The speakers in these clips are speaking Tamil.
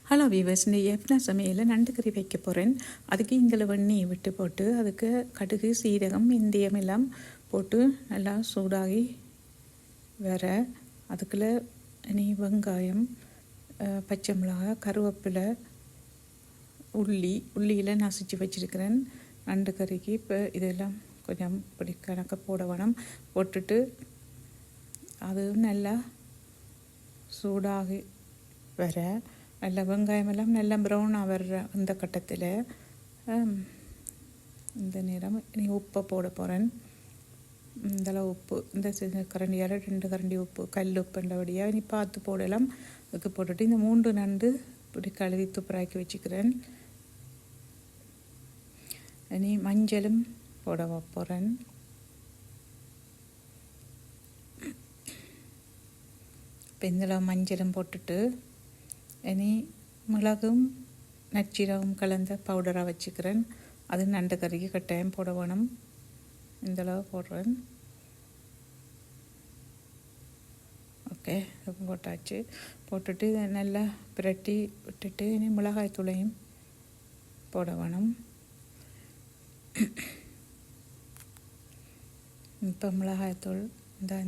ஹலோ வீவர்ஸ், இந்த எஃப்னா சமையலில் நண்டு கறி வைக்க போகிறேன். அதுக்கு இங்கே வெண்ணெயை விட்டு போட்டு அதுக்கு கடுகு, சீரகம், வெந்தயம் எல்லாம் போட்டு நல்லா சூடாகி வர அதுக்குள்ளே இனி வெங்காயம், பச்சை மிளகாய், கருவேப்பிலை, உள்ளியில் நசிச்சு வச்சுருக்கிறேன் நண்டு கறிக்கு. இப்போ இதெல்லாம் கொஞ்சம் இப்படி கணக்க போட வேணும். போட்டுட்டு அது நல்லா சூடாகி வர நல்லா வெங்காயமெல்லாம் நல்லா ப்ரௌனாக வர்ற அந்த கட்டத்தில் இந்த நேரம் நீ உப்பை போட போகிறேன். இந்தளவு உப்பு, இந்த கரண்டியால் 2 கரண்டி உப்பு, கல் உப்புன்றபடியாக நீ பார்த்து போடலாம். அதுக்கு போட்டுட்டு இந்த 3 நண்டு இப்படி கழுவி துப்புராக்கி வச்சுக்கிறேன். நீ மஞ்சளும் போட போகிறேன். இப்போ இந்தளவு மஞ்சளும் போட்டுட்டு இனி மிளகும் நச்சீரகம் கலந்த பவுடராக வச்சுக்கிறேன். அது நண்டு கறிக்கு கட்டாயம் போட வேணும். இந்தளவு போடுறேன். ஓகே, போட்டாச்சு. போட்டுட்டு இதை நல்லா பிரட்டி விட்டுட்டு இனி மிளகாய் தூளையும் போட வேணும். இப்போ மிளகாய்த்தூள்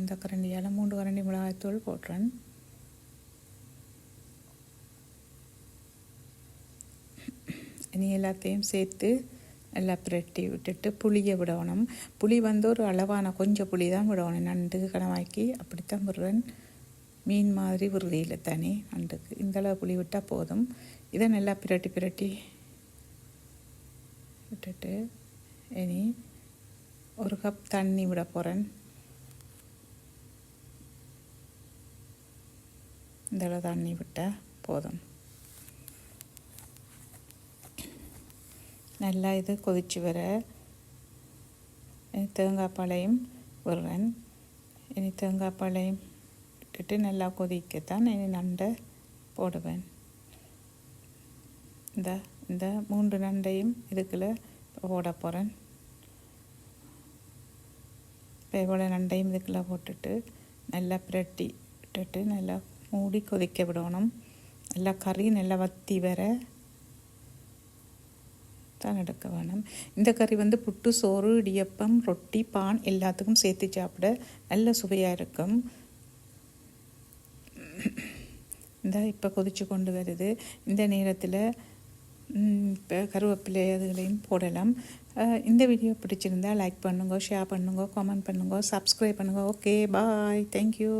இந்த கரண்டியால் 3 கரண்டி மிளகாய்த்தூள் போடுறேன். இனி எல்லாத்தையும் சேர்த்து நல்லா பிரட்டி விட்டுட்டு புளியை விடணும். புளி ஒரு அளவான கொஞ்சம் புளி தான் விடணும். நண்டு கணவாக்கி அப்படித்தான் விடுறேன். மீன் மாதிரி விடுறதில்லை தானே நண்டுக்கு. இந்தளவு புளி விட்டால் போதும். இதை நல்லா பிரட்டி விட்டுட்டு இனி 1 கப் தண்ணி விட போகிறேன். இந்தளவு தண்ணி விட்டால் போதும். நல்லா இது கொதிச்சு வர தேங்காய் பாலையும் விடுறேன். இனி தேங்காய் பாலையும் விட்டுட்டு நல்லா கொதிக்கத்தான் இனி நண்டை போடுவேன். இந்த 3 நண்டையும் இதுக்குள்ளே போட போகிறேன். இவ்வளோ நண்டையும் இதுக்குள்ளே போட்டுட்டு நல்லா பிரட்டி விட்டுட்டு நல்லா மூடி கொதிக்க விடணும். நல்லா கறி நல்லா வற்றி வர தான் எடுக்க வேணும். இந்த கறி புட்டு, சோறு, இடியப்பம், ரொட்டி, பான் எல்லாத்துக்கும் சேர்த்து சாப்பிட நல்ல சுவையாக இருக்கும். இப்போ கொதிச்சு கொண்டு வருது. இந்த நேரத்தில் இப்போ கருவேப்பிலை அதுகளையும் போடலாம். இந்த வீடியோ பிடிச்சிருந்தால் லைக் பண்ணுங்க, ஷேர் பண்ணுங்க, கமெண்ட் பண்ணுங்க, சப்ஸ்கிரைப் பண்ணுங்க. ஓகே, பாய், தேங்க்யூ.